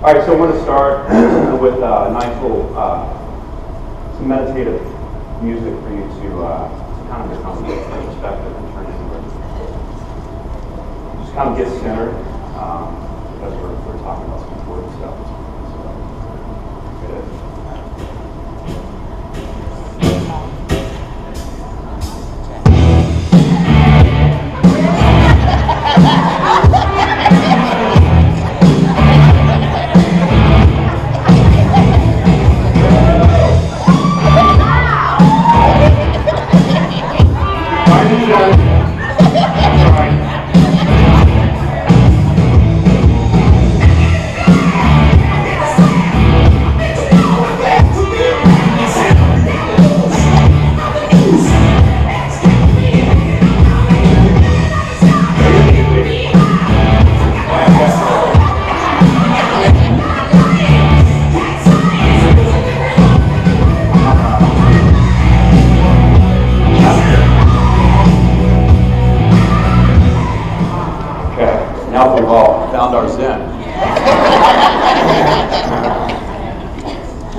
All right, so I want to start with a nice little some meditative music for you to kind of become perspective and turn inward. Just kind of get centered because we're talking about some important stuff. So, good.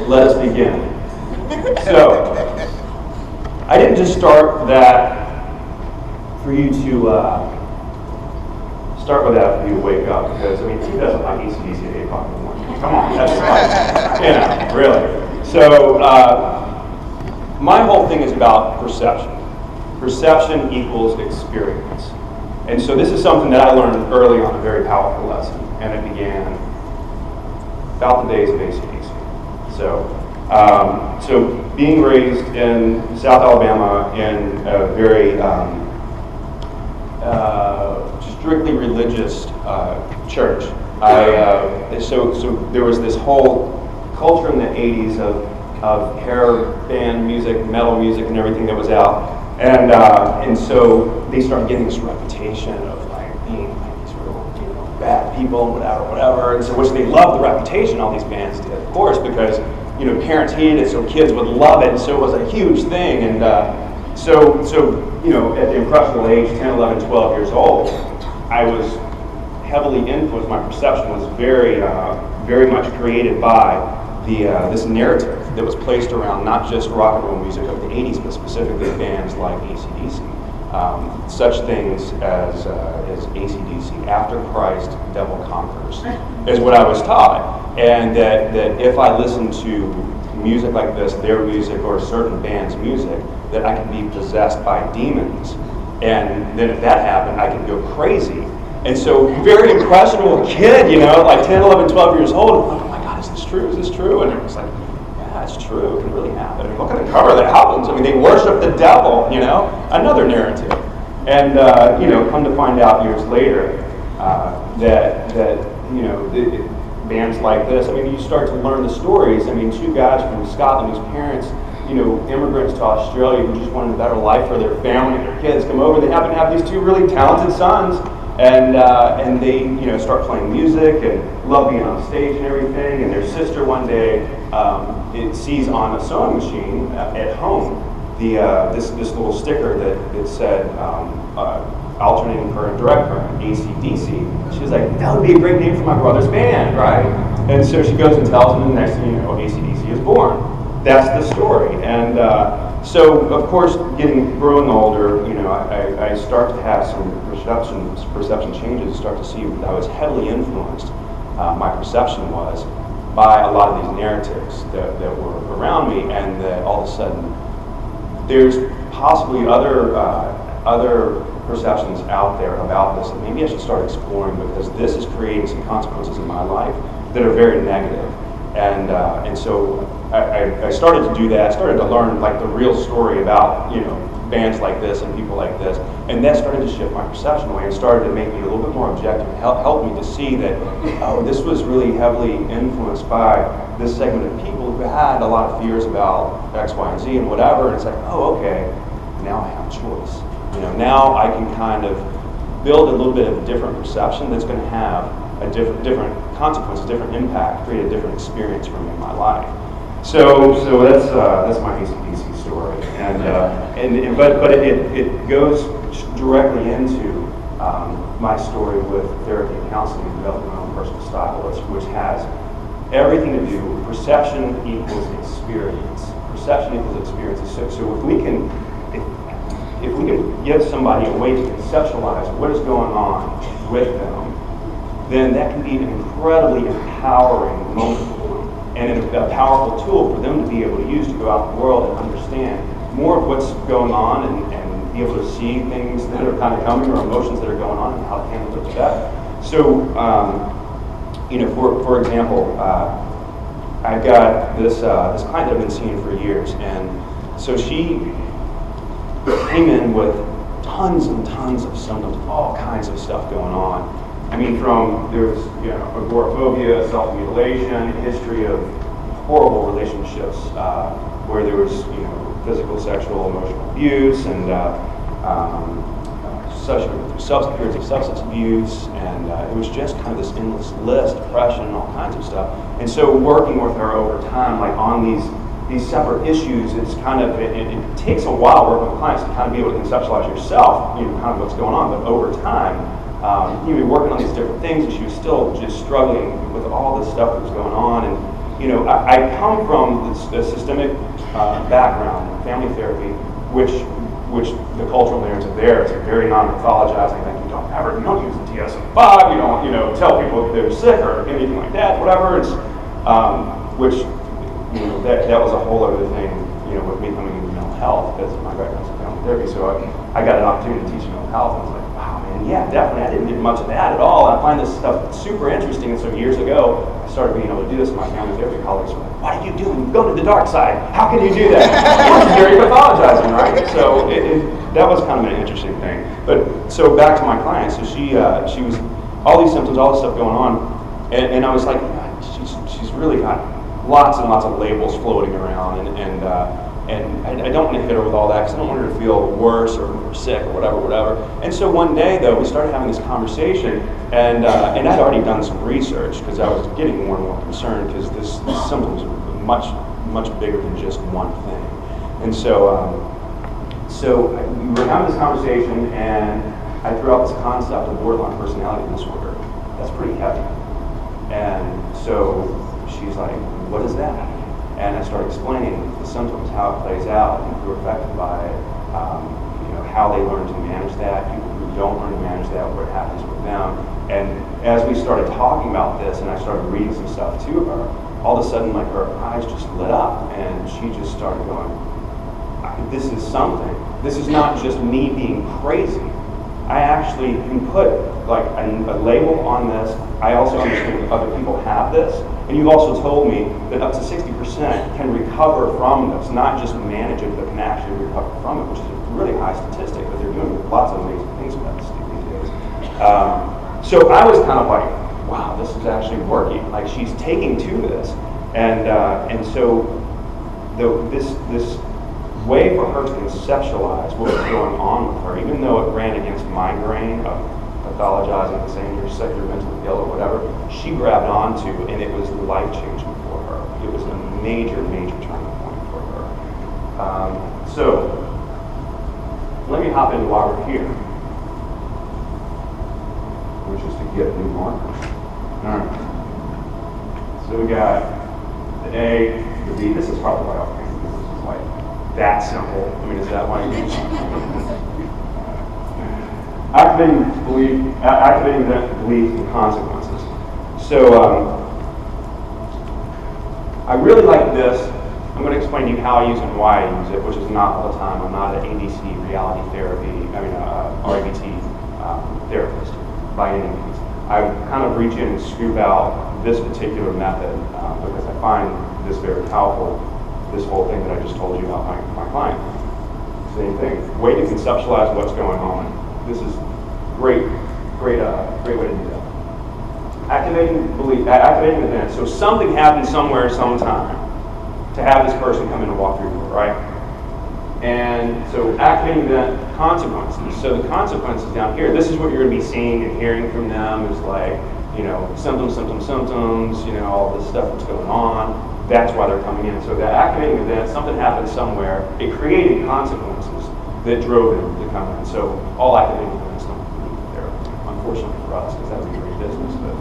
Let us begin. So, I didn't just start that for you to start with that for you to wake up, because I mean, who doesn't like AC/DC at 8 o'clock in the morning? Come on, that's fine. Really. So, my whole thing is about perception. Perception equals experience. And so this is something that I learned early on, a very powerful lesson, and it began about the days of AC/DC. So being raised in South Alabama in a very strictly religious church, so there was this whole culture in the 80s of hair band music, metal music, and everything that was out, and so they started getting this reputation of like being like these real bad people and whatever, and so which they loved the reputation, all these bands did, of course, because parents hated it, so kids would love it, and so it was a huge thing. And so at the impressionable age, 10, 11, 12 years old, I was heavily influenced. My perception was very much created by this narrative that was placed around not just rock and roll music of the 80s, but specifically bands like AC/DC. Such things as AC/DC, After Christ, Devil Conquers, is what I was taught. And that if I listened to music like this, their music, or a certain band's music, that I could be possessed by demons. And then if that happened, I could go crazy. And so, very impressionable kid, like 10, 11, 12 years old, I'm like, oh my God, is this true? Is this true? And it was like, yeah, it's true. It can really happen. And look at the cover of the albums. I mean, they worship the devil, another narrative. And, come to find out years later that bands like this, I mean, you start to learn the stories. I mean, two guys from Scotland whose parents, immigrants to Australia who just wanted a better life for their family and their kids, come over. They happen to have these two really talented sons, and they, start playing music and love being on stage and everything. And their sister one day sees on a sewing machine at home this little sticker that said alternating current, direct current, AC/DC. She was like, that would be a great name for my brother's band, right? And so she goes and tells him, and the next thing you know, AC/DC is born. That's the story. And so, of course, growing older, I start to have some perception changes, start to see that I was heavily influenced, my perception was, by a lot of these narratives that were around me, and that all of a sudden, there's possibly other perceptions out there about this that maybe I should start exploring, because this is creating some consequences in my life that are very negative. And so I started to do that. I started to learn like the real story about bands like this and people like this, and that started to shift my perception away and started to make me a little bit more objective and help me to see that this was really heavily influenced by this segment of people who had a lot of fears about X, Y, and Z and whatever. And it's like, oh, okay, now I have a choice. Now I can kind of build a little bit of a different perception that's going to have a different consequence, a different impact, create a different experience for me in my life. So that's my AC/DC story, but it goes directly into my story with therapy and counseling and developing my own personal style, which has everything to do with perception equals experience. Perception equals experience. So if we can give somebody a way to conceptualize what is going on with them, then that can be an incredibly empowering moment for them, and a powerful tool for them to be able to use to go out in the world and understand more of what's going on and be able to see things that are kind of coming or emotions that are going on and how to handle those better. So, for example, I've got this client that I've been seeing for years, and so she came in with tons and tons of symptoms, all kinds of stuff going on. I mean, there was agoraphobia, self-mutilation, history of horrible relationships where there was physical, sexual, emotional abuse, and periods of substance abuse, and it was just kind of this endless list, depression, all kinds of stuff. And so working with her over time, like on these separate issues, it's kind of, it takes a while working with clients to kind of be able to conceptualize yourself, kind of what's going on, but over time, you'd be working on these different things, and she was still just struggling with all this stuff that was going on. And I come from this systemic background in family therapy, which the cultural narrative there is a very non-pathologizing, like you don't use the DSM-5, you don't tell people if they're sick or anything like that, whatever. It's that was a whole other thing, with me coming into mental health, because my background is in family therapy. So I got an opportunity to teach mental health, and I was like, wow, man, yeah, definitely. I didn't get much of that at all. And I find this stuff super interesting. And so years ago, I started being able to do this. My family therapy colleagues were like, what are you doing? You go to the dark side. How can you do that? It's very pathologizing, right? So that was kind of an interesting thing. But so back to my client. So she was all these symptoms, all this stuff going on, and I was like, she's really got lots and lots of labels floating around, and I don't want to hit her with all that because I don't want her to feel worse or sick or whatever. And so one day, though, we started having this conversation, and I'd already done some research because I was getting more and more concerned because this symptoms are much bigger than just one thing. And so we were having this conversation, and I threw out this concept of borderline personality disorder. That's pretty heavy. And so she's like, what is that? And I started explaining the symptoms, how it plays out, and who are affected by it, how they learn to manage that, people who don't learn to manage that, what happens with them. And as we started talking about this, and I started reading some stuff to her, all of a sudden, like, her eyes just lit up, and she just started going, this is something. This is not just me being crazy. I actually can put like a label on this. I also understand that other people have this. And you've also told me that up to 60% can recover from this, not just manage it, but can actually recover from it, which is a really high statistic, but they're doing lots of amazing things with that these days. So I was kind of like, wow, this is actually working. Like, she's taking to this. And so this way for her to conceptualize what was going on with her, even though it ran against my grain of pathologizing and saying you're sick, you're mentally ill, or whatever, she grabbed onto, and it was life-changing for her. It was a major turning point for her. So let me hop into why we're here, which is to get new markers. All right. So we got the A, the B. This is probably why I'm thinking this is like that simple. I mean, is that why you activating belief and consequences. So I really like this. I'm going to explain to you how I use it and why I use it, which is not all the time. I'm not an ADC reality therapy, REBT therapist by any means. I kind of reach in and scoop out this particular method because I find this very powerful. This whole thing that I just told you about my client. Same thing. Way to conceptualize what's going on. This is great way to do that. Activating belief, activating event. So something happened somewhere, sometime, to have this person come in and walk through the door, right? And so activating event, consequences. So the consequences down here, this is what you're going to be seeing and hearing from them is like, symptoms, all this stuff that's going on. That's why they're coming in. So that activating event, something happened somewhere, it created consequences that drove them to come in. So all activating events don't lead to therapy, unfortunately for us, because that would be great business. But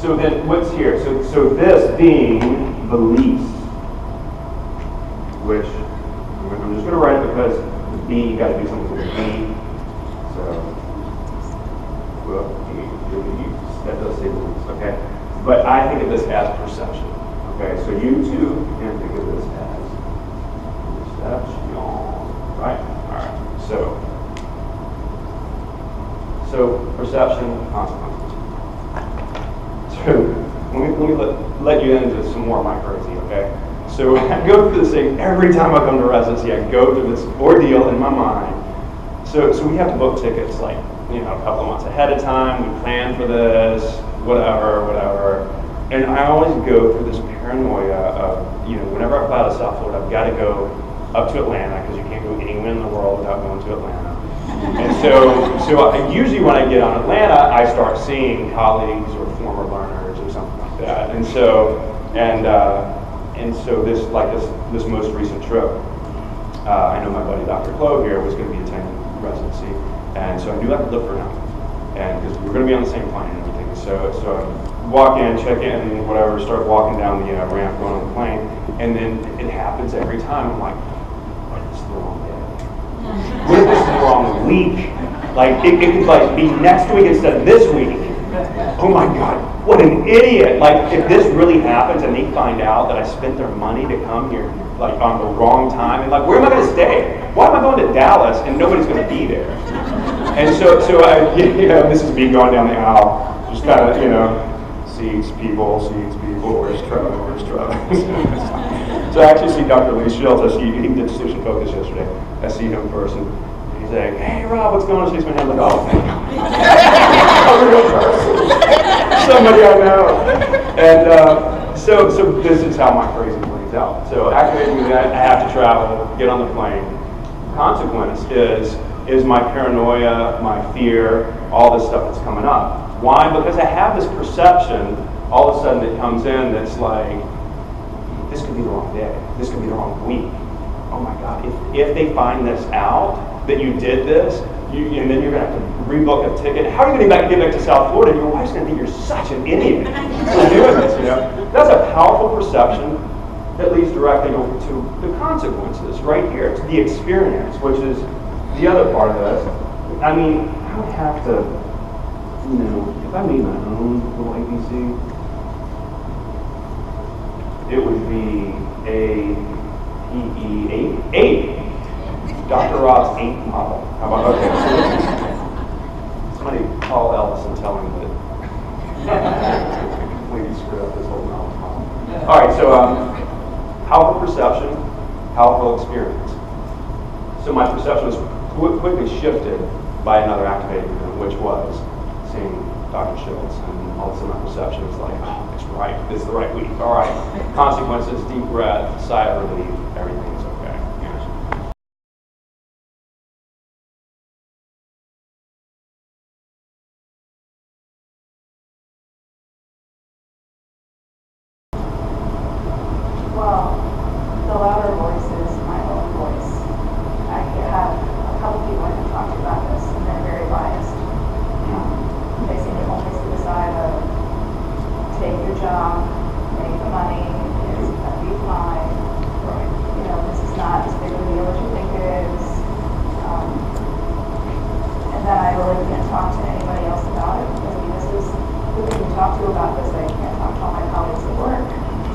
So then what's here? So this being beliefs, which I'm just going to write it because the B, you got to do something with the B. So, well, that does say beliefs, okay? But I think of this as perception, okay? So you too can think of this as perception, right? All right. So perception, consequences. So let me let you into some more of my crazy, okay? So I go through this thing every time I come to residency. I go through this ordeal in my mind. So we have to book tickets like, a couple of months ahead of time. We plan for this, whatever. And I always go through this paranoia of, whenever I fly to South Florida, I've got to go up to Atlanta because you can't go anywhere in the world without going to Atlanta. And so usually when I get on Atlanta, I start seeing colleagues or former learners or something like that. And so this most recent trip, I know my buddy Dr. Clove here was going to be attending residency, and so I knew I could look for him, and because we were going to be on the same plane and everything. So I walk in, check in, whatever, start walking down the ramp going on the plane, and then it happens every time. I'm like, what if this is the wrong day? What if this is the wrong week? Like it could be next week instead of this week. Oh my God, what an idiot! Like if this really happens and they find out that I spent their money to come here like on the wrong time, and like where am I going to stay? Why am I going to Dallas and nobody's going to be there? And so I, this is me going down the aisle, just kind of, seats, people, where's Trevor? So I actually see Dr. Lee Schultz. He did Decision Focus yesterday. I see him first, and he's like, "Hey Rob, what's going on?" Shakes my hand, like, "Oh, thank God." A real person. Somebody I know. And so this is how my crazy plays out. So activating that, I have to travel, get on the plane. Consequence is my paranoia, my fear, all this stuff that's coming up. Why? Because I have this perception, all of a sudden it comes in that's like, this could be the wrong day. This could be the wrong week. Oh my God, if they find this out, that you did this, and then you're going to have to rebook a ticket. How are you going to get back to South Florida? And your wife's going to think you're such an idiot for doing this, That's a powerful perception that leads directly to the consequences right here. It's the experience, which is the other part of this. I mean, I would have to, if I made my own little ABC, it would be eight. Dr. Rob's 8 model. How about, okay. Somebody call Ellis and tell him that we screwed up this whole knowledge model. All right, so powerful perception, powerful experience. So my perception was quickly shifted by another activating event, which was seeing Dr. Schultz, and all of a sudden my perception was like, oh, it's right, this is the right week, all right. Consequences, deep breath, sigh of relief, everything's okay. Well, the louder voice is my own voice. I have a couple people I can talk to about this, and they're very biased. They seem to only see the side of take your job, make the money, it's going to be fine. Right. This is not as big of a deal as you think it is. And then I really can't talk to anybody else about it, because this is who can you talk to about this. I can't talk to all my colleagues at work.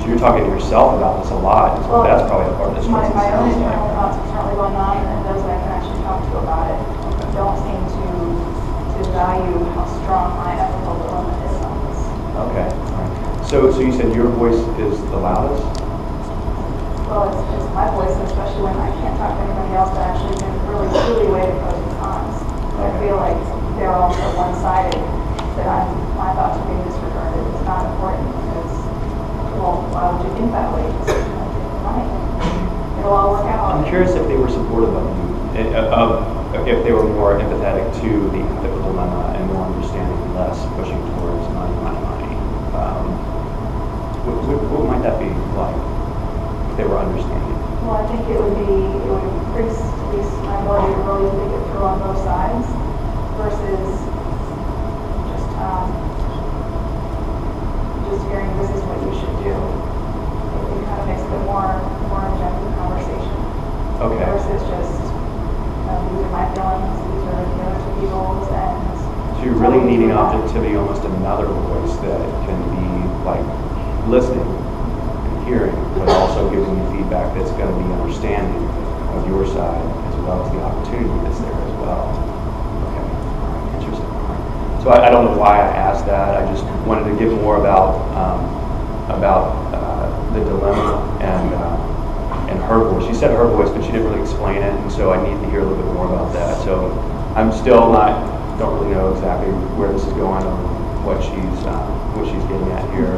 So you're talking to yourself about this a lot. Well, that's probably the part that's my own internal thoughts are currently going on, and those I can actually talk to about it don't seem to value how strong my ethical dilemma is on this. Okay. All right. So you said your voice is the loudest? Well, it's my voice, especially when I can't talk to anybody else, but actually can really truly weigh the pros and cons. I feel like they're all so one-sided that my thoughts are being disregarded. It's not important because, well, why would you think that way? Just take the money. It'll all work out. I'm curious if they were supportive of you, if they were more empathetic to the ethical dilemma and more understanding and less pushing towards money. What might that be like if they were understanding? Well, I think it would increase at least my ability to really think it through on both sides versus just do. It kind of makes it a more objective conversation. Okay. Versus just, these are my feelings, these are the other two people's, and. So you're really needing objectivity, almost another voice that can be like listening and hearing, but also giving you feedback that's going to be understanding of your side as well as the opportunity that's there as well. Okay, interesting. So I don't know why I asked that. I just wanted to get more about the dilemma and her voice. She said her voice, but she didn't really explain it, and so I need to hear a little bit more about that. So I'm still don't really know exactly where this is going or what she's getting at here.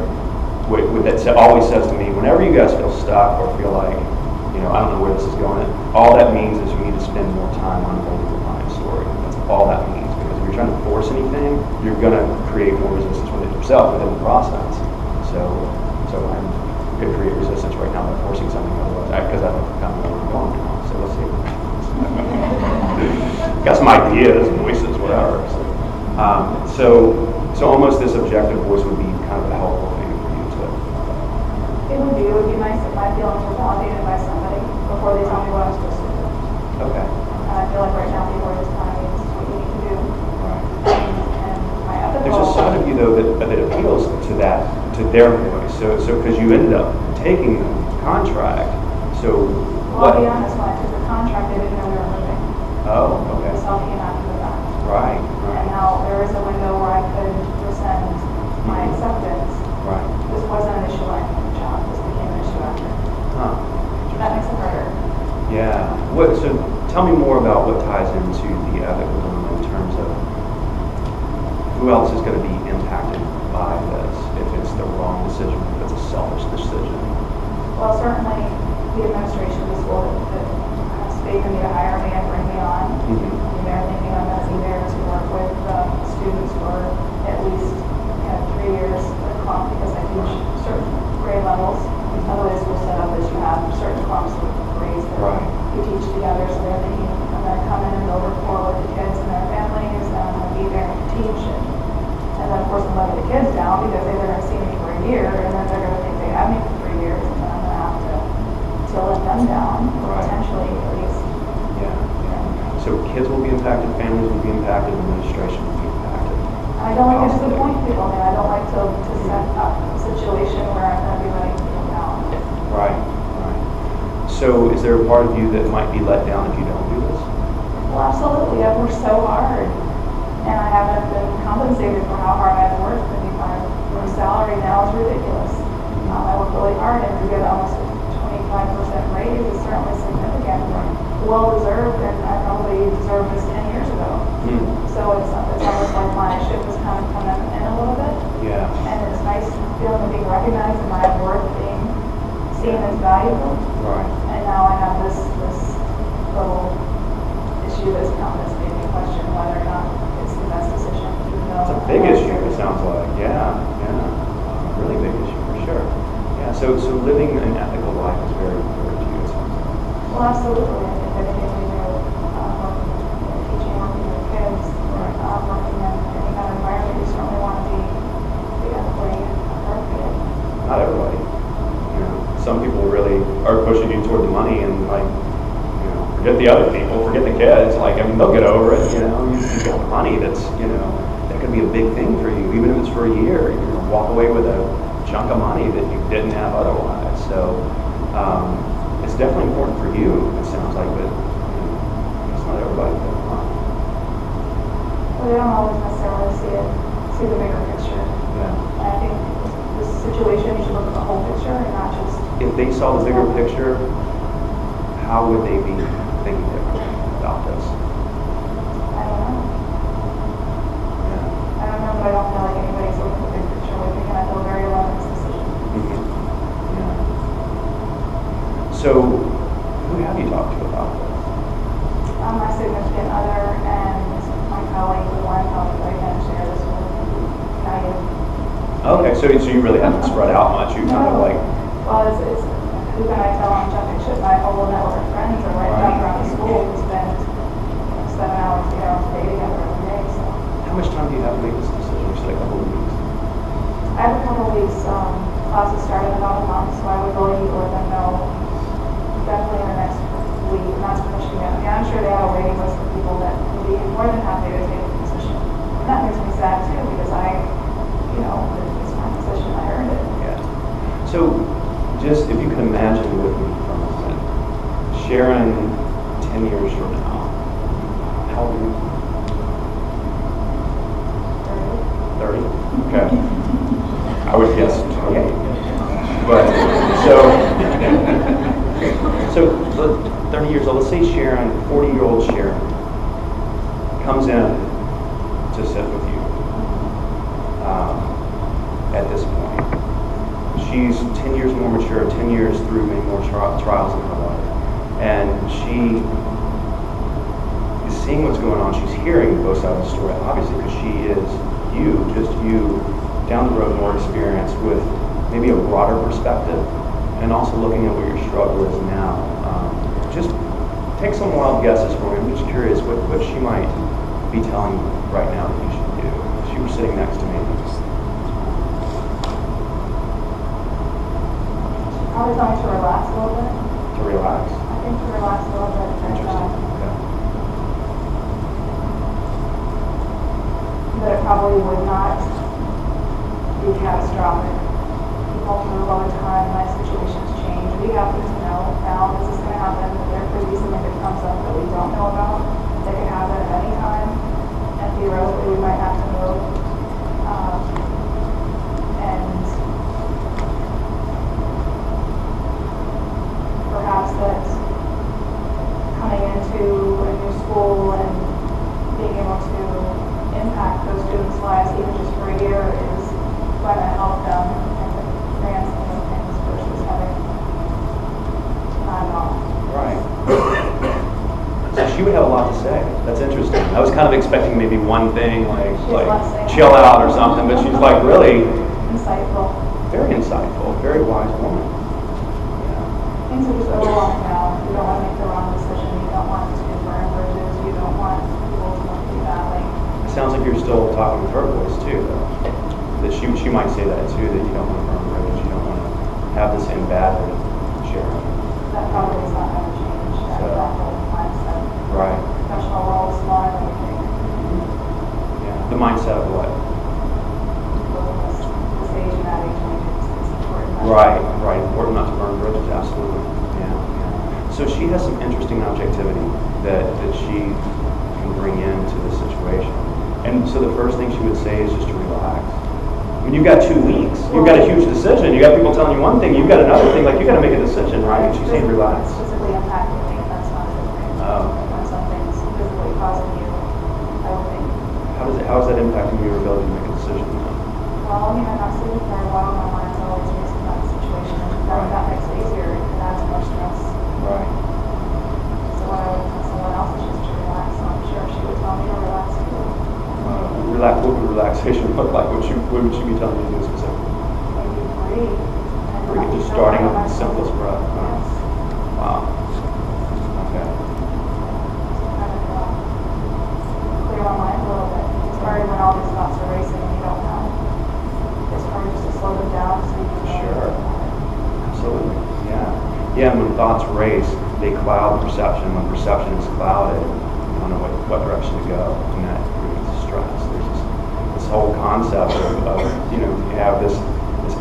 What that always says to me, whenever you guys feel stuck or feel like, I don't know where this is going, all that means is you need to spend more time unfolding your client's story. That's all that means, because if you're trying to force anything, you're going to create more resistance within yourself within the process. So I'm going to create resistance right now by forcing something otherwise, because I don't kind of know where I'm going now. So let's see. Got some ideas, voices, whatever. So almost this objective voice would be kind of a helpful thing for you to. It would be nice if my feelings were validated by somebody before they tell me what I'm supposed to do. Okay. And I feel like right now people are just telling me this is what you need to do. Right. And my ethical. There's a side of you though that appeals to their voice. So because you ended up taking the contract. So well, I'll be honest, when I took the contract, they didn't know we were moving. Oh, okay. So came after the fact. Right. And now there is a window where I could rescind my acceptance. Right. This wasn't an issue when I took the job. This became an issue after. Huh. That makes it harder. Yeah. So tell me more about what ties into the ethical dilemma in terms of who else is going to be impacted by this, if it's the wrong decision, if it's a selfish decision. Well, certainly the administration of the school that has faith in me to hire me and bring me on. Mm-hmm. They're thinking I'm going to be there to work with students for at least 3 years at a clump, because I teach certain grade levels. The way the school set up is you have certain clumps of grades that you teach together, so they're thinking I'm going to come in and build rapport with the kids and their families, and I'm going to be there to teach. And then, of course, I'm letting the kids down because they're going to see me for a year, and then they're going to think they have me for 3 years, and then I'm going to have to let them down, potentially at least. Yeah. So kids will be impacted, families will be impacted, administration will be impacted. I don't like to disappoint people. I don't like to set up a situation where I'm going to be letting people down. Right. So is there a part of you that might be let down if you don't do this? Well, absolutely. I've worked so hard, and I haven't been compensated for how hard I've worked. I mean, my salary now is ridiculous. I work really hard, and to get almost a 25% raise is certainly significant. Well deserved, and I probably deserved this 10 years ago. So it's almost like my ship has kind of come in a little bit. Yeah. And it's nice feeling being recognized and my work being seen as valuable. Right. And now I have this little issue that's come that's made me question whether or not it's the best decision. It's a big issue, it sounds like. Yeah. Really big issue for sure. Yeah. So living an ethical life is very important to you, it sounds like. Well, absolutely. I think anything we do, teaching, working with kids, working in any kind of environment, you certainly want to be ethically appropriate. Not everybody. Some people really are pushing you toward the money and forget the other people, forget the kids. They'll get over it. You've got money that's that could be a big thing for you, even if it's for a year. You're going to walk away with a chunk of money that you didn't have otherwise. So it's definitely important for you, it sounds like, but it's not everybody. Well, they don't always necessarily see the bigger picture. Yeah. And I think this situation, you should look at the whole picture and not just. If they saw the bigger picture, how would they be thinking differently about this? I don't know. Yeah. I don't know, but I don't feel like anybody's looking at the big picture with me, and I feel very alone in this decision. Mm-hmm. Yeah. So, who have you talked to about this? My significant other and my colleague, the one colleague that I can share this with. Now you. Okay, so you really haven't spread out much. You kind of like. Well, it's who can I tell I'm jumping ship? My whole network of friends are right down around the school. We spend 7 hours, 8 hours a day together every day. So. How much time do you have to make this decision? You said a couple of weeks. I have a couple of weeks. Classes start in the willing to let them know definitely in the next week, and that's pushing it. I mean, I'm sure they have a waiting list of people that would be more than happy to take the position. And that makes me sad too, because it's my position, I earned it. Yeah. So, just if you can imagine with me for a moment, Sharon 10 years from now, how old are you? 30? Okay. I would guess 28. But, so 30 years old, let's say Sharon, 40-year-old Sharon, comes in to sit with you at this point. She's 10 years more mature, 10 years through many more trials in her life. And she is seeing what's going on. She's hearing both sides of the story, obviously, because she is you, down the road, more experience with maybe a broader perspective, and also looking at what your struggle is now. Just take some wild guesses for me. I'm just curious what she might be telling you right now that you should do. If she were sitting next to me. Probably tell me to relax a little bit. To relax? I think to relax a little bit. Interesting. Okay. But it probably would not be catastrophic. People move all the time, life situations change. We happen to know now this is going to happen, but there could be something that comes up that we don't know about that could happen at any time. And theoretically, we might have to move. And perhaps that coming into a new school and being able to impact those students' lives, even just for a year, is going to help them in the grand scheme of things versus having time off. Right. So she would have a lot to say. That's interesting. I was kind of expecting maybe one thing, like chill out or something, but she's like really insightful. Very insightful, very wise woman. Things are just overwhelming now. You don't want to make the wrong decision. You don't want to burn bridges. You don't want people to look at you badly. It sounds like you're still talking with her voice too, though. That she might say that too, that you don't want to burn bridges, you don't want to have the same bad with Sharon. That probably is not going to change. That whole mindset. Right. Professional world is smaller than you think. Yeah. The mindset of what? This age and that age, it's important. Right. Important not to burn bridges, absolutely. Yeah. So she has some interesting objectivity that she can bring into the situation. And so the first thing she would say is just to relax. I mean, you've got 2 weeks. You've got a huge decision. You've got people telling you one thing. You've got another thing. Like, you've got to make a decision, right? And she's saying relax. It's physically impacting me. That's not a good thing. When something's physically causing you, I would think. How is that impacting your ability to make a decision then? Well, I'm not sleeping very well. My mind's always racing about the situation. That makes it easier. It adds more stress. Right. So what I would tell someone else is just to relax. I'm sure she would tell me to relax too. What would relaxation look like? What would she be telling you to do specifically? Maybe breathe. Breathe, just starting with the simplest breath. Yes. Wow. Okay. Kind of clear my mind a little bit. It's hard when all these thoughts are racing and you don't know. It's hard just to slow them down so you can Sure. Absolutely. Yeah, and when thoughts race, they cloud perception. When perception is clouded, you don't know what direction to go, and that creates stress. There's this whole concept of you have this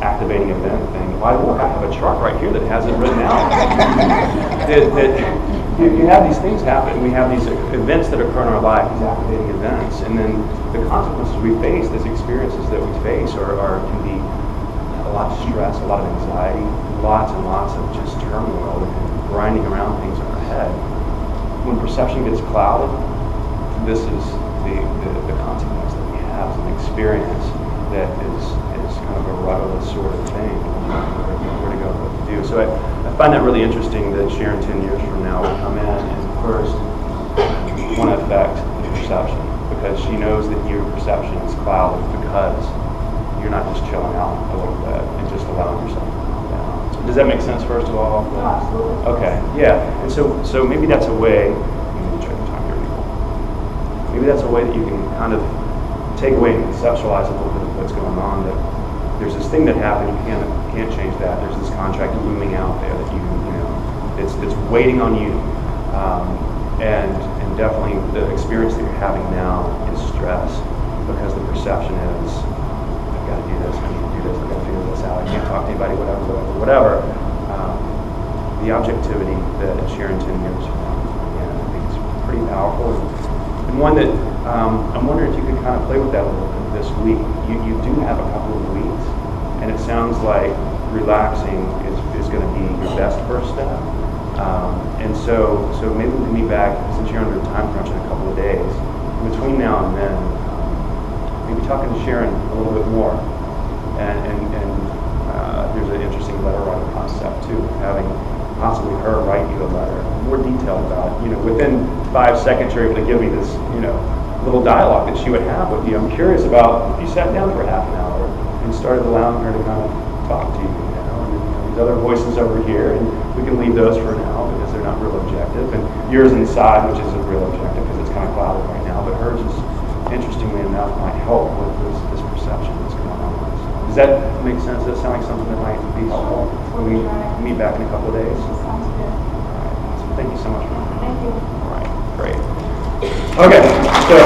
activating event thing. Why look, I have a chart right here that has it written out. You have these things happen. We have these events that occur in our life, these activating events, and then the consequences we face, these experiences that we face, can be a lot of stress, a lot of anxiety, lots and lots of just turmoil and grinding around things in our head. When perception gets clouded, this is the consequence that we have, is an experience that is kind of a rudderless sort of thing, where to go, what to do. So I find that really interesting that Sharon 10 years from now will come in and first want to affect the perception, because she knows that your perception is clouded because you're not just chilling out a little bit and just allowing yourself to calm down. So does that make sense, first of all? No, absolutely. Okay, yeah. And so maybe that's a way, check the time here, Nicole. Maybe that's a way that you can kind of take away and conceptualize a little bit of what's going on, that there's this thing that happened, you can't can't change that. There's this contract looming out there that it's waiting on you. And definitely the experience that you're having now is stress, because the perception is, I've got to do this, I need to do this, I've got to figure this out, I can't talk to anybody, whatever. The objectivity that Sharon 10 years from now, I think it's pretty powerful, and one that I'm wondering if you could kind of play with that a little bit this week. You do have a couple of weeks, and it sounds like relaxing is going to be your best first step. And so maybe we can be back, since you're under a time crunch, in a couple of days. Between now and then, maybe talking to Sharon a little bit more. And there's an interesting letter writing concept too, having possibly her write you a letter, more detailed about, within 5 seconds you're able to give me this, little dialogue that she would have with you. I'm curious about if you sat down for half an hour and started allowing her to kind of talk to you, and these other voices over here, and we can leave those for now because they're not real objective, and yours inside, which is a real objective because it's kind of clouded right now, but hers is, interestingly enough, might help with this perception that's going on. Does that make sense? Does that sound like something that might be helpful when we meet back in a couple of days? Sounds good. All right. So thank you so much. Thank you. All right. Great. Okay. So.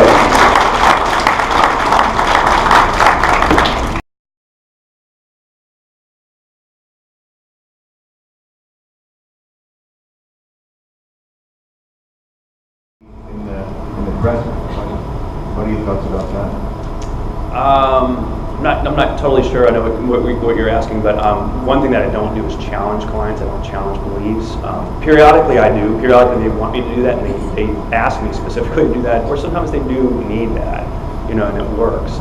In the present, what are your thoughts about that? I'm not totally sure I know what you're asking, but one thing that I don't do is challenge clients. I don't challenge beliefs. Periodically I do. Periodically they want me to do that, and they ask me specifically to do that, or sometimes they do need that, and it works.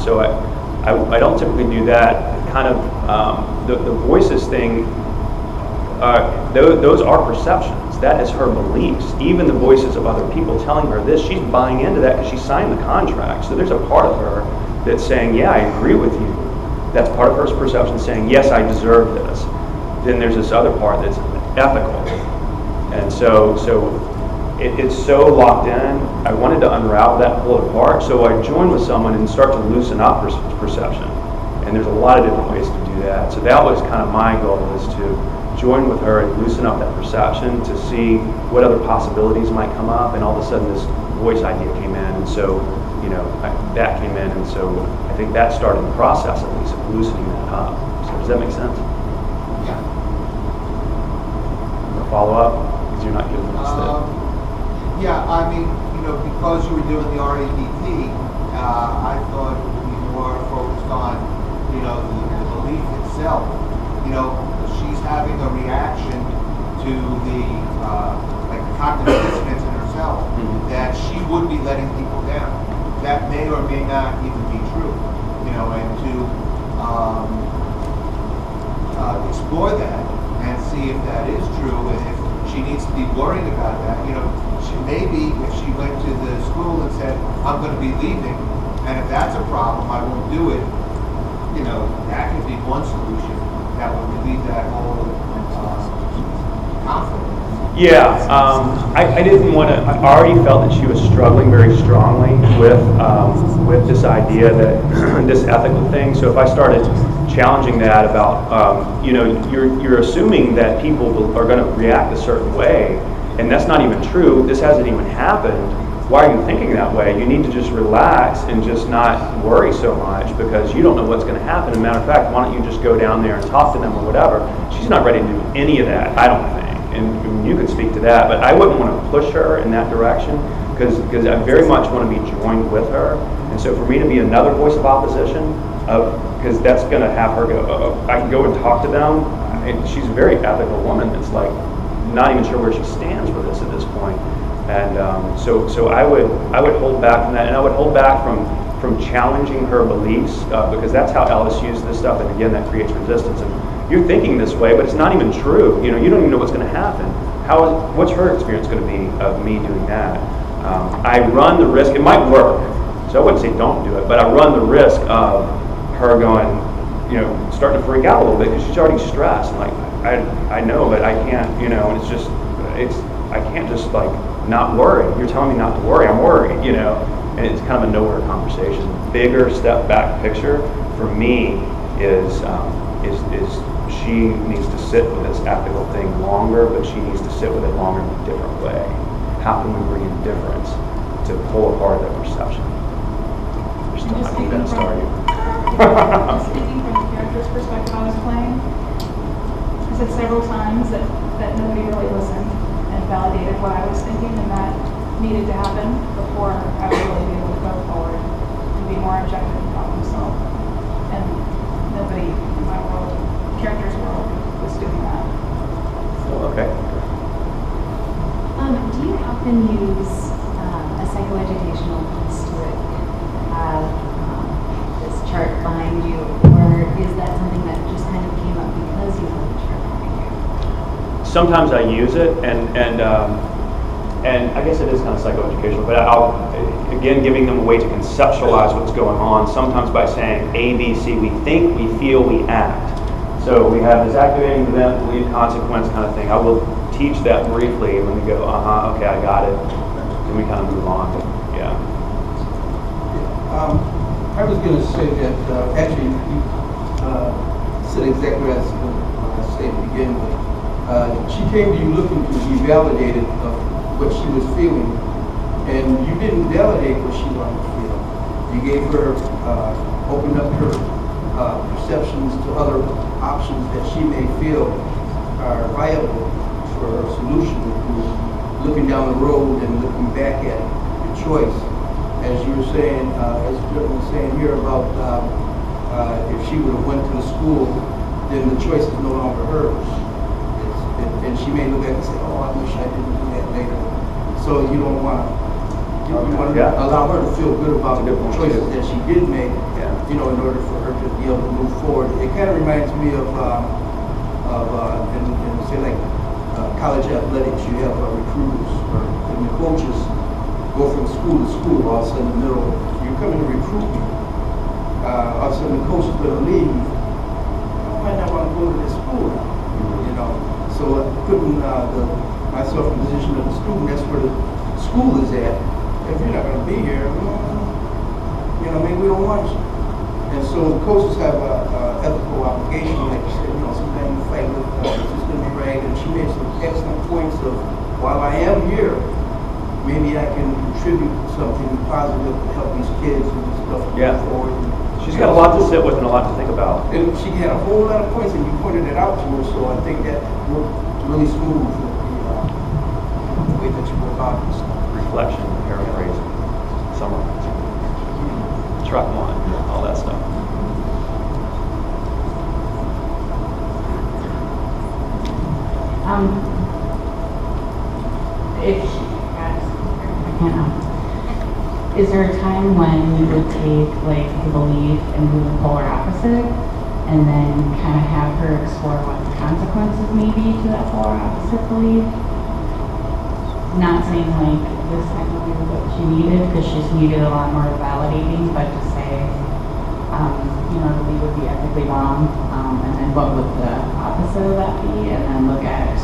So I don't typically do that. Kind of the voices thing, those are perceptions. That is her beliefs. Even the voices of other people telling her this, she's buying into that because she signed the contract. So there's a part of her that's saying, yeah, I agree with you. That's part of her perception, saying, yes, I deserve this. Then there's this other part that's ethical. And so it's so locked in. I wanted to unravel that, pull it apart. So I joined with someone and start to loosen up perception. And there's a lot of different ways to do that. So that was kind of my goal, is to join with her and loosen up that perception to see what other possibilities might come up. And all of a sudden this voice idea came in, and so that came in, and so I think that started the process, at least, of loosening that up. So does that make sense? Yeah. Follow up, because you're not giving us Yeah, I mean, because you were doing the REBT, I thought it would be more focused on, the belief itself. She's having a reaction to the cognitive dissonance in herself, that she would be letting people down. That may or may not even be true, and to explore that and see if that is true, and if she needs to be worried about that. She maybe, if she went to the school and said, I'm going to be leaving, and if that's a problem, I won't do it, that could be one solution that would relieve that whole conflict. Yeah, I didn't want to. I already felt that she was struggling very strongly with this idea that this ethical thing. So if I started challenging that about, you're assuming that people are going to react a certain way, and that's not even true. This hasn't even happened. Why are you thinking that way? You need to just relax and just not worry so much, because you don't know what's going to happen. As a matter of fact, why don't you just go down there and talk to them or whatever? She's not ready to do any of that, I don't think. And you could speak to that, but I wouldn't want to push her in that direction, because I very much want to be joined with her. And so for me to be another voice of opposition, because that's going to have her go, I can go and talk to them. She's a very ethical woman that's like not even sure where she stands with this at this point. And so I would hold back from that, and I would hold back from challenging her beliefs, because that's how Ellis used this stuff, and again, that creates resistance. And you're thinking this way, but it's not even true. You don't even know what's going to happen. What's her experience going to be of me doing that? I run the risk. It might work, so I wouldn't say don't do it, but I run the risk of her going, starting to freak out a little bit, because she's already stressed. And I know, but I can't, and I can't just not worry. You're telling me not to worry. I'm worried, and it's kind of a nowhere conversation. Bigger step back picture for me is she needs to sit with this ethical thing longer, but she needs to sit with it longer in a different way. How can we bring in difference to pull apart that perception? We're still not convinced, are you? Speaking from the character's perspective I was playing, I said several times that nobody really listened and validated what I was thinking, and that needed to happen before I would really be able to go forward and be more objective and problem solve. And nobody in my world, character's world, was doing that. Okay. Do you often use a psychoeducational piece to it, have this chart behind you, or is that something that just kind of came up because you have the chart behind you? Sometimes I use it, and I guess it is kind of psychoeducational, but I'll, again, giving them a way to conceptualize what's going on, sometimes by saying A, B, C, we think, we feel, we act. So we have this activating event, belief, consequence kind of thing. I will teach that briefly when we go, okay, I got it. Then we kind of move on. Yeah. I was going to say that actually you said exactly as I said at the beginning. She came to you looking to be validated of what she was feeling, and you didn't validate what she wanted to feel. You gave her, opened up her perceptions to other options that she may feel are viable for her solution, looking down the road and looking back at the choice. As you were saying, as Jill was saying here about if she would have went to the school, then the choice is no longer hers. And she may look at it and say, oh, I wish I didn't do that later. So you don't want to, allow her to feel good about the choices that she did make, in order for her to be able to move forward. It kind of reminds me of say like college athletics. You have recruiters, and the coaches go from school to school. All of a sudden, in the middle, you're coming to recruit me. All of a sudden, the coach is going to leave. I might not want to go to this school now, So putting myself in the position of the student, that's where the school is at. If you're not going to be here, maybe we don't want you. And so the coaches have a ethical obligation, like you said, sometimes you fight with it's just going to be right. And she made some excellent points of, while I am here, maybe I can contribute something positive to help these kids and stuff going forward. She's got a lot to sit with and a lot to think about. And she had a whole lot of points, and you pointed it out to her, so I think that worked really smooth with the way that you were about this. Reflection, paraphrasing, summarizing, truck line, all that stuff. Is there a time when you would take like the belief and do the polar opposite, and then kind of have her explore what the consequences may be to that polar opposite belief? Not saying like this time will be what she needed, because she's needed a lot more validating, but to say, the belief would be ethically wrong, and then what would the opposite of that be, and then look at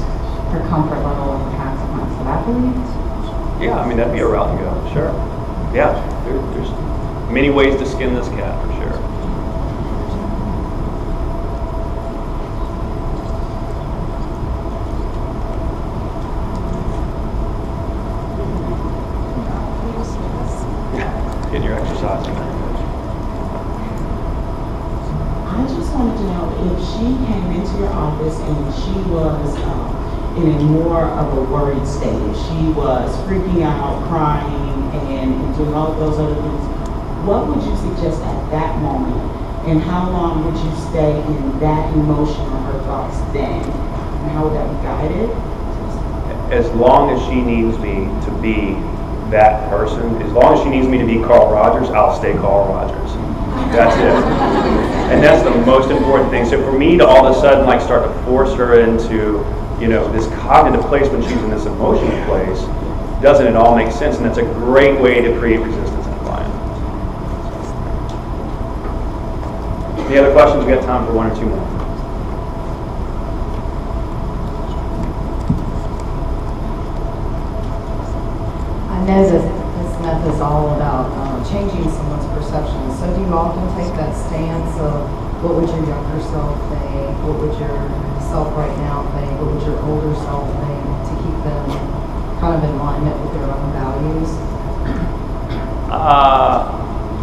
her comfort level with the consequence of that belief? Yeah, I mean, that'd be a route to go, sure. Yeah, there's many ways to skin this cat, for sure. Get your exercise in there. I just wanted to know if she came into your office and she was in a more of a worried state, if she was freaking out, crying, and doing all of those other things, what would you suggest at that moment? And how long would you stay in that emotion or her thoughts then? And how would that be guided? As long as she needs me to be that person, as long as she needs me to be Carl Rogers, I'll stay Carl Rogers. That's it. And that's the most important thing. So for me to all of a sudden start to force her into, this cognitive place when she's in this emotional place, doesn't at all make sense, and that's a great way to create resistance in the client. Any other questions? We got time for one or two more. I know that this method is all about changing someone's perception. So do you often take that stance of what would your younger self think? What would your self right now think? What would your older self think to keep them kind of in alignment with their own values?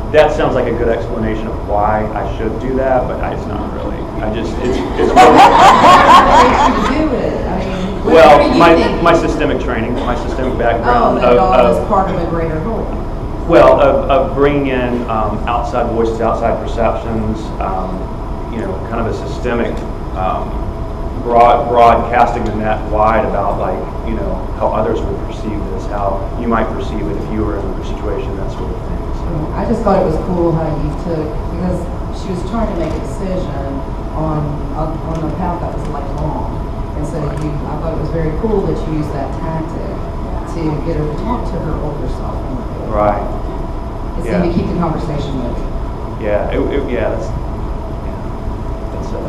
That sounds like a good explanation of why I should do that, but it's not really. It's What makes you do it? I mean, what well, do you think? my systemic training, my systemic Oh, background that it all is of part of a greater whole. well, of bringing in outside voices, outside perceptions, kind of a systemic, broad casting the net wide about how others would perceive this, how you might perceive it if you were in a situation, that sort of thing. So. I just thought it was cool how you took, because she was trying to make a decision on the path that was lifelong. And so I thought it was very cool that you used that tactic to get her to talk to her older self. Right. It seemed to keep the conversation moving. Yeah,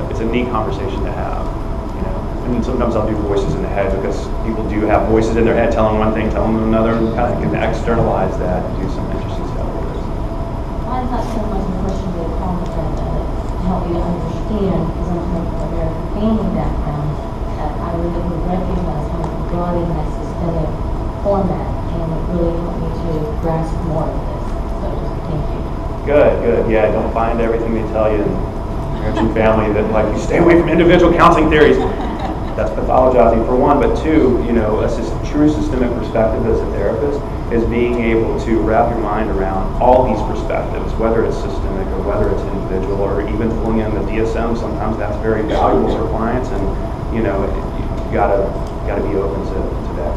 it's a neat conversation to have. And sometimes I'll do voices in the head because people do have voices in their head telling one thing, telling them another, and kind of can externalize that and do some interesting stuff with it. Mine's not so much a question of content to help you to understand, because I'm from a very family background, that I really recognize how broad in that systemic format, and it really helped me to grasp more of this. So just thank you. Good. Yeah, don't find everything they tell you in marriage and family that you stay away from individual counseling theories. That's pathologizing for one, but two, a true systemic perspective as a therapist is being able to wrap your mind around all these perspectives, whether it's systemic or whether it's individual, or even pulling in the DSM. Sometimes that's very valuable for clients, and you gotta be open to that.